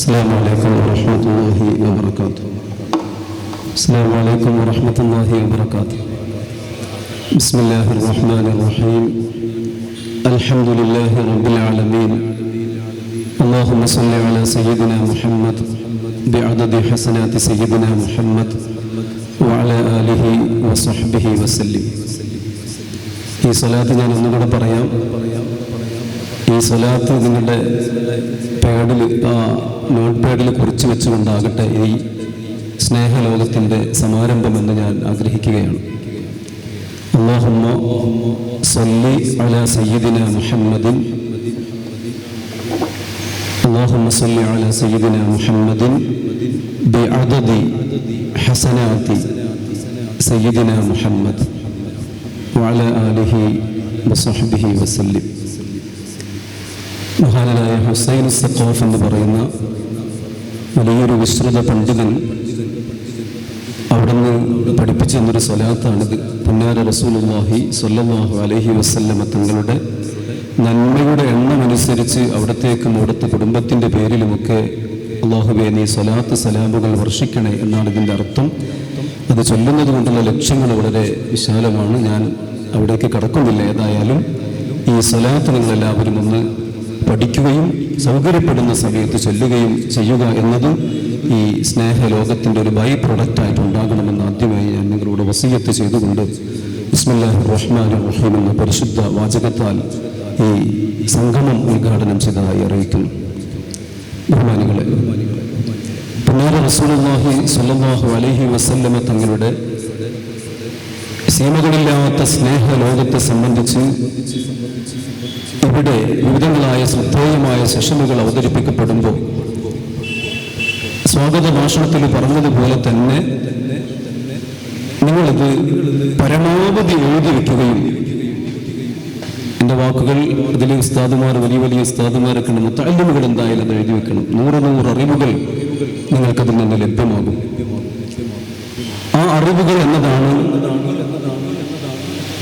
السلام عليكم ورحمة الله وبركاته. السلام عليكم ورحمة الله وبركاته. بسم الله الرحمن الرحيم. الحمد لله رب العالمين. اللهم صل على سيدنا محمد بعدد حسنات سيدنا محمد وعلى آله وصحبه وسلم. ഈ സ്വലാത്ത് ഞാൻ ഒന്നുകൂടെ പറയാം. ഈ സ്വലാത്ത് നിങ്ങളുടെ പേഡിൽ നോട്ട് പേഡിൽ കുറിച്ച് വെച്ചുകൊണ്ടാകട്ടെ ഈ സ്നേഹലോകത്തിൻ്റെ സമാരംഭമെന്ന് ഞാൻ ആഗ്രഹിക്കുകയാണ്. അല്ലാഹുമ്മ സല്ലി അലാ സയ്യിദിനാ മുഹമ്മദിൻ അല്ലാഹുമ്മ സല്ലി അലാ സയ്യിദിനാ മുഹമ്മദിൻ ബിഅദദി ഹസനാതി സയ്യിദിനാ മുഹമ്മദ് വഅലാ ആലിഹി വസഹ്ബിഹി വസല്ലം. മഹാനായ ഹുസൈൻ സഖാഫ് എന്ന് പറയുന്ന വലിയൊരു വിശ്രുത പണ്ഡിതൻ അവിടുന്ന് പഠിപ്പിച്ചു തന്നൊരു സ്വലാത്താണിത്. പുന്നാര റസൂലുള്ളാഹി സ്വല്ലല്ലാഹു അലൈഹി വസല്ലമ തങ്ങളുടെ നന്മയുടെ എണ്ണമനുസരിച്ച് അവിടത്തേക്കും അവിടുത്തെ കുടുംബത്തിൻ്റെ പേരിലുമൊക്കെ അല്ലാഹുവേ നീ സ്വലാത്ത് സലാമുകൾ വർഷിക്കണേ എന്നാണ് ഇതിൻ്റെ അർത്ഥം. അത് ചൊല്ലുന്നത് കൊണ്ടുള്ള ലക്ഷ്യങ്ങൾ വളരെ വിശാലമാണ്. ഞാൻ അവിടേക്ക് കടക്കുന്നില്ല. ഏതായാലും ഈ സ്വലാത്ത് നിങ്ങളെല്ലാവരും ഒന്ന് പഠിക്കുകയും സൗകര്യപ്പെടുന്ന സമയത്ത് ചൊല്ലുകയും ചെയ്യുക എന്നതും ഈ സ്നേഹലോകത്തിൻ്റെ ഒരു ബൈ പ്രൊഡക്റ്റായിട്ട് ഉണ്ടാകണമെന്ന് ആദ്യമായി ഞാൻ നിങ്ങളോട് വസിയത്ത് ചെയ്തുകൊണ്ട് ബിസ്മില്ലാഹിർ റഹ്മാനിർ റഹീം എന്ന പരിശുദ്ധ വാചകത്താൽ ഈ സംഗമം ഉദ്ഘാടനം ചെയ്തതായി അറിയിക്കുന്നു. ബഹുമാനികളെ, പുന്നാര റസൂലുള്ളാഹി സ്വല്ലല്ലാഹു അലൈഹി വസല്ലമ തങ്ങളുടെ സീമകളില്ലാത്ത സ്നേഹലോകത്തെ സംബന്ധിച്ച് ഇവിടെ വിവിധങ്ങളായ ശ്രദ്ധേയമായ സെഷനുകൾ അവതരിപ്പിക്കപ്പെടുമ്പോൾ സ്വാഗത ഭാഷണത്തിൽ പറഞ്ഞതുപോലെ തന്നെ നിങ്ങളിത് പരമാവധി എഴുതി വെക്കുകയും, എൻ്റെ വാക്കുകൾ ഇതിലെ ഉസ്താദുമാർ, വലിയ ഉസ്താദുമാരൊക്കെ ഉണ്ട്, മുത്തഅല്ലിമുകൾ എന്തായാലും അത് എഴുതി വെക്കണം. 100 അറിവുകൾ നിങ്ങൾക്കതിൽ നിന്ന് ലഭ്യമാകും. ആ അറിവുകൾ എന്നതാണ്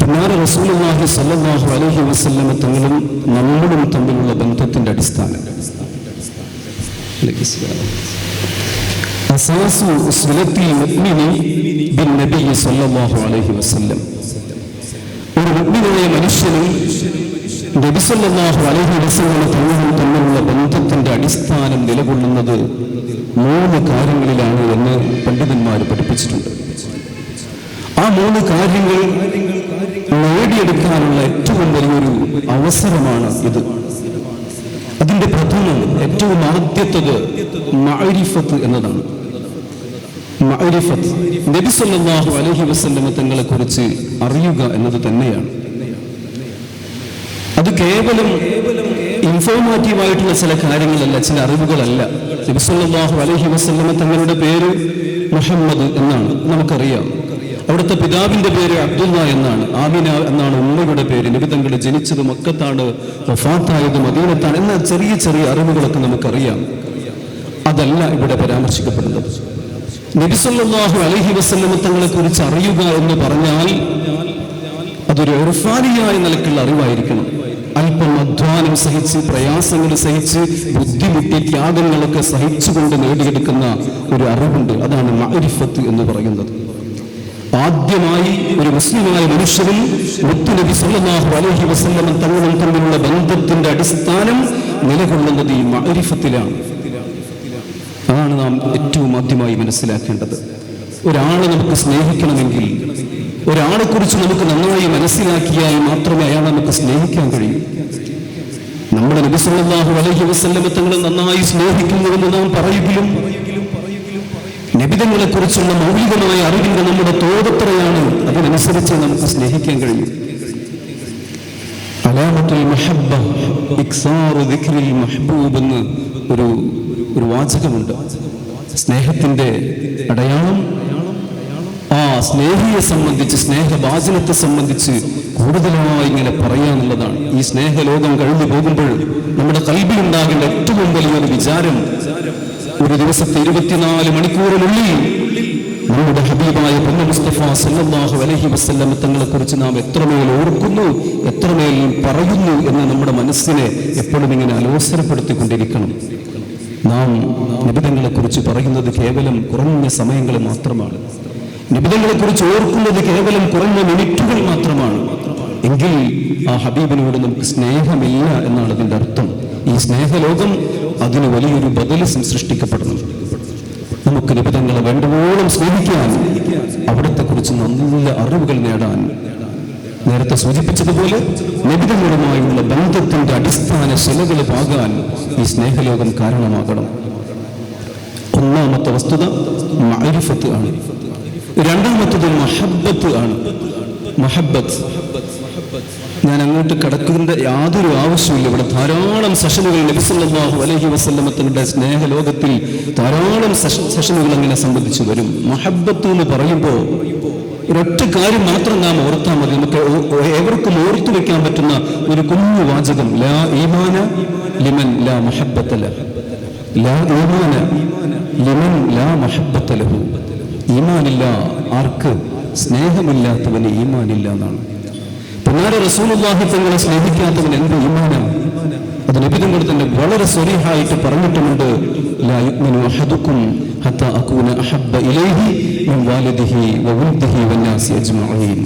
പുന്നാര റസൂലുള്ളാഹി സ്വല്ലല്ലാഹു അലൈഹി വസല്ലമ തങ്ങളും നമ്മളും തമ്മിലുള്ള ബന്ധത്തിന്റെ അടിസ്ഥാനം. അസാസു സ്വലത്തിൽ മുഅ്മിനി ബിൻ നബി സ്വല്ലല്ലാഹു അലൈഹി വസല്ലം. ഒരു മുഅ്മിനായ മനുഷ്യനും നബി സ്വല്ലല്ലാഹു അലൈഹി വസല്ലമ തങ്ങളും തമ്മിലുള്ള ബന്ധത്തിന്റെ അടിസ്ഥാനം നിലകൊള്ളുന്നത് 3 കാര്യങ്ങളിലാണ് എന്ന് പണ്ഡിതന്മാർ പഠിപ്പിച്ചിട്ടുണ്ട്. ആ 3 കാര്യങ്ങൾ നേടിയെടുക്കാനുള്ള ഏറ്റവും വലിയൊരു അവസരമാണ് ഇത്. അതിന്റെ പ്രഥമം, ഏറ്റവും ആദ്യത്തത് മഅരിഫത്ത് എന്നതാണ്. മഅരിഫത്ത്, നബി സല്ലല്ലാഹു അലൈഹി വസല്ലമ തങ്ങളെ കുറിച്ച് അറിയുക എന്നത് തന്നെയാണ്. അത് കേവലം ഇൻഫോർമാറ്റീവായിട്ടുള്ള ചില കാര്യങ്ങളല്ല, ചില അറിവുകളല്ല. നബി സല്ലല്ലാഹു അലൈഹി വസല്ലമ തങ്ങളുടെ പേര് മുഹമ്മദ് എന്നാണ്, നമുക്കറിയാം. അവിടുത്തെ പിതാവിന്റെ പേര് അബ്ദുള്ള എന്നാണ്. ആമിന എന്നാണ് ഉമ്മയുടെ പേര്. നബി തങ്ങൾ ജനിച്ചത് മക്കത്താണ്, വഫാത്തായത് മദീനത്താണ് എന്ന ചെറിയ ചെറിയ അറിവുകളൊക്കെ നമുക്കറിയാം. അതല്ല ഇവിടെ പരാമർശിക്കപ്പെടുന്നത്. നബി സല്ലല്ലാഹു അലൈഹി വസല്ലമ തങ്ങളെ കുറിച്ച് അറിയുക എന്ന് പറഞ്ഞാൽ അതൊരു ഇർഫാനിയായ നിലക്കുള്ള അറിവായിരിക്കണം. അല്പം അധ്വാനം സഹിച്ച്, പ്രയാസങ്ങൾ സഹിച്ച്, ബുദ്ധിമുട്ടി, ത്യാഗങ്ങളൊക്കെ സഹിച്ചുകൊണ്ട് നേടിയെടുക്കുന്ന ഒരു അറിവുണ്ട്. അതാണ് മഅരിഫത്ത് എന്ന് പറയുന്നത്. ആദ്യമായി ഒരു മുസ്ലിമായ മനുഷ്യനും മുത്തുനബി സല്ലല്ലാഹു അലൈഹി വസല്ലമ തങ്ങളും തമ്മിലുള്ള ബന്ധത്തിന്റെ അടിസ്ഥാനം നിലകൊള്ളുന്നത് ഈ മഅരിഫത്തിലാണ്. അതാണ് നാം ഏറ്റവും ആദ്യമായി മനസ്സിലാക്കേണ്ടത്. ഒരാളെ നമുക്ക് സ്നേഹിക്കണമെങ്കിൽ, ഒരാളെ കുറിച്ച് നമുക്ക് നന്നായി മനസ്സിലാക്കിയാൽ മാത്രമേ അയാളെ നമുക്ക് സ്നേഹിക്കാൻ കഴിയൂ. നമ്മുടെ നബി സല്ലല്ലാഹു അലൈഹി വസല്ലമ തങ്ങളെ നന്നായി സ്നേഹിക്കുന്നുവെന്ന് നാം പറയുകയും നബിതങ്ങളെ കുറിച്ചുള്ള മൗലികമായ അറിവിന്റെ നമ്മുടെ തോതെത്രയാണ്, അതിനനുസരിച്ച് നമുക്ക് സ്നേഹിക്കാൻ കഴിയും. അലാമത്തുൽ മഹബ്ബ ഇക്സാറു ദിക്രിൽ മഹ്ബൂബ് എന്ന് ഒരു വാചകമുണ്ട്. സ്നേഹത്തിന്റെ അടയാളം ആ സ്നേഹിയെ സംബന്ധിച്ച്, സ്നേഹഭാജനത്തെ സംബന്ധിച്ച് കൂടുതലായി ഇങ്ങനെ പറയാനുള്ളതാണ്. ഈ സ്നേഹലോകം കഴിഞ്ഞു പോകുമ്പോൾ നമ്മുടെ ഖൽബിലുണ്ടാകേണ്ട ഏറ്റവും വലിയൊരു വിചാരം, ഒരു ദിവസത്തെ 24 മണിക്കൂറിനുള്ളിൽ നമ്മുടെ ഹബീബായ പൊന്നു മുസ്തഫ സല്ലല്ലാഹു അലൈഹി വസല്ലം തങ്ങളെ കുറിച്ച് നാം എത്രമേൽ ഓർക്കുന്നു, എത്രമേൽ പറയുന്നു എന്ന് നമ്മുടെ മനസ്സിനെ എപ്പോഴും ഇങ്ങനെ അലോസരപ്പെടുത്തിക്കൊണ്ടിരിക്കണം. നാം നബിതങ്ങളെ കുറിച്ച് പറയുന്നത് കേവലം കുറഞ്ഞ സമയങ്ങൾ മാത്രമാണ്. നബിതങ്ങളെ കുറിച്ച് ഓർക്കുന്നത് കേവലം കുറഞ്ഞ മിനിറ്റുകൾ മാത്രമാണ്. എങ്കിൽ ആ ഹബീബിനോട് നമുക്ക് സ്നേഹമില്ല എന്നാണ് അതിൻ്റെ അർത്ഥം. ഈ സ്നേഹലോകം അതിന് വലിയൊരു ബദല് സൃഷ്ടിക്കപ്പെടണം. നമുക്ക് നബിതങ്ങളെ വേണ്ടവോളം സ്നേഹിക്കാൻ, അവിടത്തെ കുറിച്ച് നല്ല അറിവുകൾ നേടാൻ, നേരത്തെ സൂചിപ്പിച്ചതുപോലെ നബിതങ്ങളുമായുള്ള ബന്ധത്തിന്റെ അടിസ്ഥാന ശിലകൾ പാകാൻ ഈ സ്നേഹലോകം കാരണമാകണം. ഒന്നാമത്തെ വസ്തുത മഅരിഫത്ത് ആണ്. രണ്ടാമത്തത് മഹബ്ബത്ത് ആണ്. മഹബ്ബത്ത് ഞാൻ അങ്ങോട്ട് കടക്കുന്നതിന്റെ യാതൊരു ആവശ്യമില്ല. ഇവിടെ ധാരാളം സെഷനുകൾ നബി സല്ലല്ലാഹു അലൈഹി വസല്ലമ തങ്ങളുടെ സ്നേഹലോകത്തിൽ ധാരാളം സെഷനുകൾ അങ്ങനെ സംബന്ധിച്ച് വരും. മഹബ്ബത്ത് എന്ന് പറയുമ്പോൾ ഒരൊറ്റ കാര്യം മാത്രം നാം ഓർത്താൽ മതി. നമുക്ക് ഏവർക്കും ഓർത്തു വെക്കാൻ പറ്റുന്ന ഒരു കുഞ്ഞു വാചകം, ലാ ഈമാന ലിമൻ ലാ മഹബ്ബത ലഹു. ലാ ഈമാന ലിമൻ ലാ മഹബ്ബത ലഹു. ഈമാനില്ല ആർക്ക്? സ്നേഹമില്ലാത്തവന് ഈമാനില്ല എന്നാണ്. പിന്നാലെ റസൂലുള്ളാഹി തങ്ങളെ സ്നേഹിക്കാത്തവൻ എന്ത് ഈമാനാണ്? അത് നബി തങ്ങൾ തന്നെ വളരെ സ്വരീഹായിട്ട് പറഞ്ഞിട്ടുമുണ്ട്. ലാ യുഅ്മിനു അഹദുക്കും ഹത്താ അകൂന അഹബ്ബ ഇലൈഹി മിൻ വാലിദിഹി വവൽദിഹി വന്നാസി അജ്മഈൻ.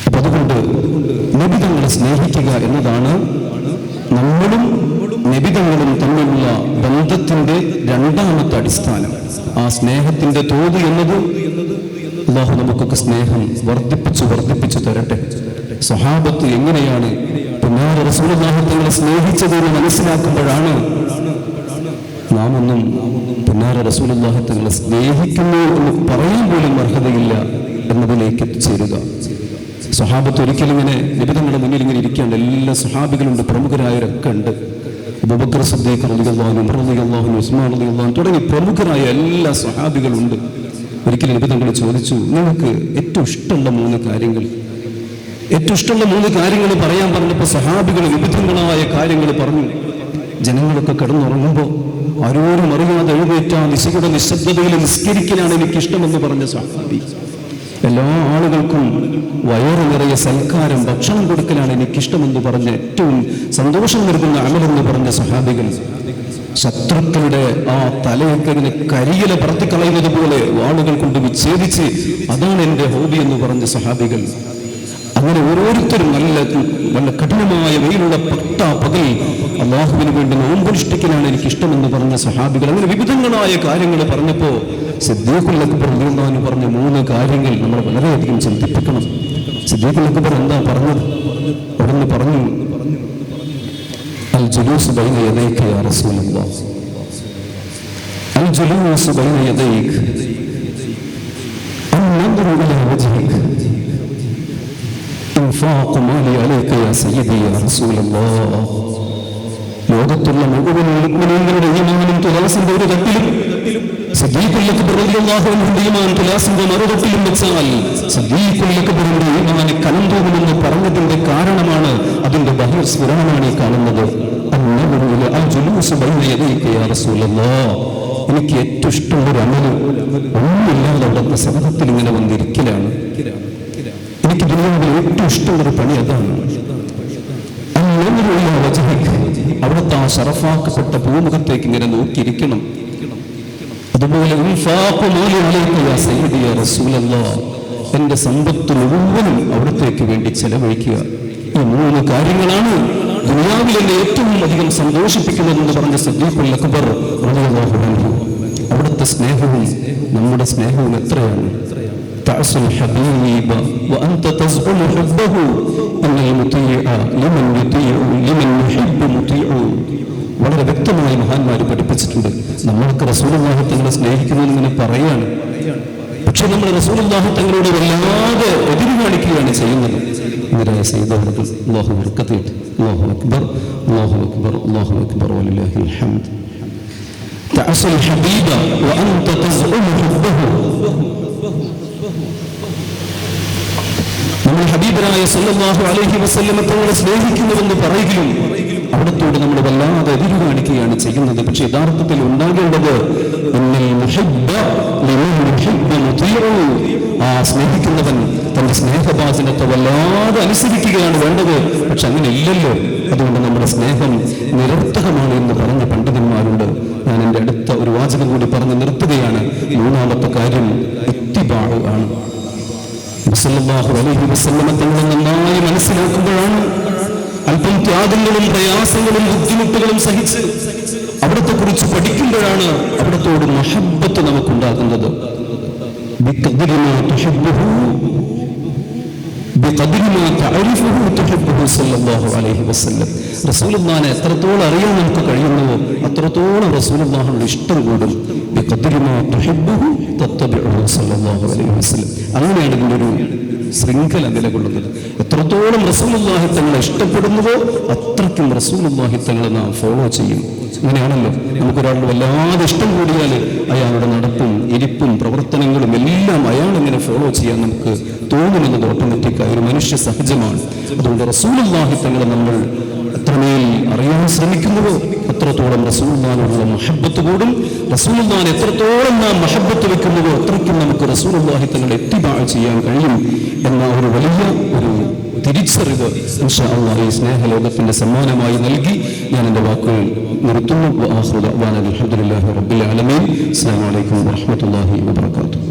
അപ്പോൾ അതുകൊണ്ട് നബി തങ്ങളെ സ്നേഹിക്കുക എന്നതാണ് നമ്മളും നബിതങ്ങളും തമ്മിലുള്ള ബന്ധത്തിന്റെ രണ്ടാമത്തെ അടിസ്ഥാനം. ആ സ്നേഹത്തിന്റെ തോത് എന്നത് അല്ലാഹു നമുക്കൊക്കെ സ്നേഹം വർദ്ധിപ്പിച്ചു തരട്ടെ. സ്വഹാബത്ത് എങ്ങനെയാണ് പിന്നാലെ റസൂലുള്ളാഹി തങ്ങളെ സ്നേഹിച്ചതെന്ന് മനസ്സിലാക്കുമ്പോഴാണ് നാം ഒന്നും പിന്നാലെ റസൂലുള്ളാഹി തങ്ങളെ സ്നേഹിക്കുന്നു എന്ന് പറയാൻ പോലും അർഹതയില്ല എന്നതിലേക്ക് എത്തിച്ചേരുക. സ്വഹാബത്ത് ഒരിക്കലും ഇങ്ങനെ നബിതങ്ങളുടെ മുന്നിൽ ഇങ്ങനെ ഇരിക്കേണ്ട എല്ലാ സ്വഹാബികളുണ്ട്, പ്രമുഖരായവരൊക്കെ ഉണ്ട്. അബൂബക്കർ സിദ്ദീഖ് റളിയല്ലാഹു അൻഹു, ഉമർ റളിയല്ലാഹു അൻഹു, ഉസ്മാൻ റളിയല്ലാഹു അൻഹു തുടങ്ങി പ്രമുഖരായ എല്ലാ സ്വഹാബികളുണ്ട്. ഒരിക്കലും നബിതങ്ങൾ ചോദിച്ചു, നിങ്ങൾക്ക് ഏറ്റവും ഇഷ്ടമുള്ള മൂന്ന് കാര്യങ്ങൾ പറയാൻ പറഞ്ഞപ്പോൾ സ്വഹാബികൾ വിവിധങ്ങളായ കാര്യങ്ങൾ പറഞ്ഞു. ജനങ്ങളൊക്കെ കിടന്നുറങ്ങുമ്പോൾ ആരോരും അറിയാതെ എഴുന്നേറ്റ നിശയുടെ നിശബ്ദതയിൽ നിസ്കരിക്കലാണ് എനിക്കിഷ്ടമെന്ന് പറഞ്ഞ സ്വഹാബി. എല്ലാ ആളുകൾക്കും വയറ് നിറയെ സൽക്കാരം ഭക്ഷണം കൊടുക്കലാണ് എനിക്കിഷ്ടമെന്ന് പറഞ്ഞ് ഏറ്റവും സന്തോഷം നൽകുന്ന അമലെന്ന് പറഞ്ഞ സ്വഹാബികൾ. ശത്രുക്കളുടെ ആ തലയൊക്കെ കരിയില പറത്തിക്കളയുന്നത് പോലെ വാളുകൾ കൊണ്ട് വിച്ഛേദിച്ച് അതാണ് എൻ്റെ ഹോബി എന്ന് പറഞ്ഞ സ്വഹാബികൾ. അങ്ങനെ ഓരോരുത്തരും നല്ല കഠിനമായ വെയിലുള്ള പകൽ അല്ലാഹുവിന് വേണ്ടി നോമ്പനുഷ്ഠിക്കലാണ് എനിക്കിഷ്ടമെന്ന് പറഞ്ഞ സ്വഹാബികൾ. അങ്ങനെ വിവിധങ്ങളായ കാര്യങ്ങൾ പറഞ്ഞപ്പോൾ സിദ്ദീഖുൽ അക്ബർ റളിയല്ലാഹു അൻഹു പറഞ്ഞ മൂന്ന് കാര്യങ്ങൾ നമ്മൾ വളരെയധികം ചിന്തിപ്പിക്കണം. സിദ്ദീഖുൽ അക്ബർ എന്താ പറഞ്ഞത്? അവിടുന്ന് പറഞ്ഞു, അൽ ജുലൂസ് ബൈന യദൈക യാ റസൂലല്ലാഹ്, അൽ ജുലൂസ് ബൈന യദൈക അൻദുറു ഇലാ വജ്ഹിക ഇൻഫാഖു മാലി അലൈക യാ സയ്യിദി യാ റസൂലല്ലാഹ്. ലോകത്തുള്ള മുഴുവൻ മുഅ്മിനീങ്ങളുടെ ഈമാനും തുലാസിന്റെ ഒരു തട്ടിലും സിദ്ദീഖുൽ അക്ബർ റളിയല്ലാഹു അൻഹുവിന്റെ ഈമാൻ തുലാസിന്റെ മറുതട്ടിലും വെച്ചാൽ സിദ്ദീഖുൽ അക്ബറിന്റെ ഈമാൻ കലന്തൂമെന്ന് പറഞ്ഞതിന്റെ കാരണമാണ്, അതിന്റെ ബഹിർസ്ഫുരണമാണ് ഈ കാണുന്നത്. എനിക്ക് ഏറ്റവും ഇഷ്ടമുള്ള ഒരു അമല് ഒന്നുമില്ലാതെ അവിടുത്തെ സദത്തിൽ ഇങ്ങനെ വന്നിരിക്കലാണ്. എനിക്ക് ദുനിയാവിൽ ഏറ്റവും ഇഷ്ടമുള്ളൊരു പണി അതാണ്. അവിടുത്തെ ആ ശറഫാക്കപ്പെട്ട ഭൂമുഖത്തേക്ക് ഇങ്ങനെ നോക്കിയിരിക്കണം. അതുപോലെ എന്റെ സമ്പത്ത് മുഴുവനും അവിടത്തേക്ക് വേണ്ടി ചെലവഴിക്കുക. ഈ മൂന്ന് കാര്യങ്ങളാണ് ദുനിയാവിൽ എന്നെ ഏറ്റവും അധികം സന്തോഷിപ്പിക്കുന്നതെന്ന് പറഞ്ഞ സിദ്ദീഖുൽ അക്ബർ റളിയല്ലാഹു അൻഹു. അവിടുത്തെ സ്നേഹവും നമ്മുടെ സ്നേഹവും എത്രയാണ്? തഅസുൽ ഹബീബ വഅൻത തസ്ഉൽ ഹബ്ബഹു ഇന്നൽ മുതീഅ ലിമൻ യുതീഉ ലിമൻ യുഹിബ്ബു മുതീഉ. വളരെ വ്യക്തമായി മഹാന്മാർ പഠിപ്പിച്ചിട്ടുണ്ട്. നമ്മളൊക്കെ റസൂലുള്ളാഹി തങ്ങളെ സ്നേഹിക്കുന്നത് ഇങ്ങനെ പറയാണ്, പക്ഷെ നമ്മൾ റസൂലുള്ളാഹി തങ്ങളോട് വല്ലാതെ എതിര് കാണിക്കുകയാണ് ചെയ്യുന്നത്. ഇവരായ സയ്യിദുൽ അല്ലാഹു ബർക്കത്ത്. അല്ലാഹു അക്ബർ, അല്ലാഹു അക്ബർ, അല്ലാഹു അക്ബർ വലില്ലാഹിൽ ഹംദ്. തഅസുൽ ഹബീബ വഅൻത തസ്ഉൽ ഹബ്ബഹു. നമ്മൾ ഹബീബായ സല്ലല്ലാഹു അലൈഹി വസല്ലമ തങ്ങളെ സ്നേഹിക്കുന്നുവെന്ന് പറയുകയും അവിടത്തോട് നമ്മൾ വല്ലാതെ എതിര് കാണിക്കുകയാണ് ചെയ്യുന്നത്. പക്ഷെ യഥാർത്ഥത്തിൽ ഉണ്ടാകേണ്ടത് ആ സ്നേഹിക്കുന്നവൻ തന്റെ സ്നേഹഭാചനത്തെ വല്ലാതെ അനുസരിക്കുകയാണ് വേണ്ടത്. പക്ഷെ അങ്ങനെ ഇല്ലല്ലോ. അതുകൊണ്ട് നമ്മുടെ സ്നേഹം നിരർത്ഥകമാണ് എന്ന് പറഞ്ഞ പണ്ഡിതന്മാരുണ്ട്. ഞാൻ എൻ്റെ അടുത്ത ഒരു വാചകം കൂടി പറഞ്ഞ് നിർത്തുകയാണ്. മൂന്നാമത്തെ കാര്യം ഇത്തിബാഉ ആണ്. സല്ലല്ലാഹു അലൈഹി വസല്ലമ തങ്ങളെ നന്നായി മനസ്സിലാക്കുമ്പോഴാണ്, അല്പം ത്യാഗങ്ങളും പ്രയാസങ്ങളും ബുദ്ധിമുട്ടുകളും സഹിച്ച് അവിടത്തെ കുറിച്ച് പഠിക്കുമ്പോഴാണ് അവിടത്തോട് മഹബ്ബത്ത് നമുക്കുണ്ടാകുന്നത്. റസൂലുള്ളാഹിനെ എത്രത്തോളം അറിയാൻ നമുക്ക് കഴിയുന്നുവോ അത്രത്തോളം റസൂലുള്ളാഹിയുടെ ഇഷ്ടം കൂടും. അങ്ങനെയാണ് ഇതിൻ്റെ ഒരു ശൃംഖല നിലകൊള്ളുന്നത്. എത്രത്തോളം റസൂലുള്ളാഹി തങ്ങളെ ഇഷ്ടപ്പെടുന്നുവോ അത്രയ്ക്കും റസൂലുള്ളാഹി തങ്ങളെ നാം ഫോളോ ചെയ്യും. അങ്ങനെയാണല്ലോ, നമുക്കൊരാളുടെ വല്ലാതെ ഇഷ്ടം കൂടിയാൽ അയാളുടെ നടപ്പും ഇരിപ്പും പ്രവർത്തനങ്ങളും എല്ലാം അയാളിങ്ങനെ ഫോളോ ചെയ്യാൻ നമുക്ക് തോന്നുമെന്നത് ഓട്ടോമാറ്റിക്കായി ഒരു മനുഷ്യ സഹജമാണ്. അതുകൊണ്ട് റസൂലുള്ളാഹി തങ്ങളെ നമ്മൾ എത്രമേൽ അറിയാൻ ശ്രമിക്കുന്നുവോ അത്രത്തോളം റസൂലുള്ളാഹിയോടുള്ള മഹബ്ബത്ത് കൂടും. റസൂലുള്ളാഹിനെ എത്രത്തോളം നാം മഹബ്ബത്ത് വെക്കുന്നുവോ അത്രയ്ക്കും നമുക്ക് റസൂലുള്ളാഹി തങ്ങളെ ഇത്തിബാഅ ചെയ്യാൻ കഴിയും എന്ന ഒരു വലിയ ഒരു തിരിച്ചറിവ് ഇൻഷാ അല്ലാഹ് ഈ സ്നേഹലോകത്തിന്റെ സമ്മാനമായി നൽകി ഞാൻ എൻ്റെ വാക്കുകൾ നിർത്തുന്നു. വആഖിറു ദഅ്വാനാ അൽഹംദുലില്ലാഹി റബ്ബിൽ ആലമീൻ. അസ്സലാമു അലൈക്കും വറഹ്മത്തുള്ളാഹി വബറകാതുഹു.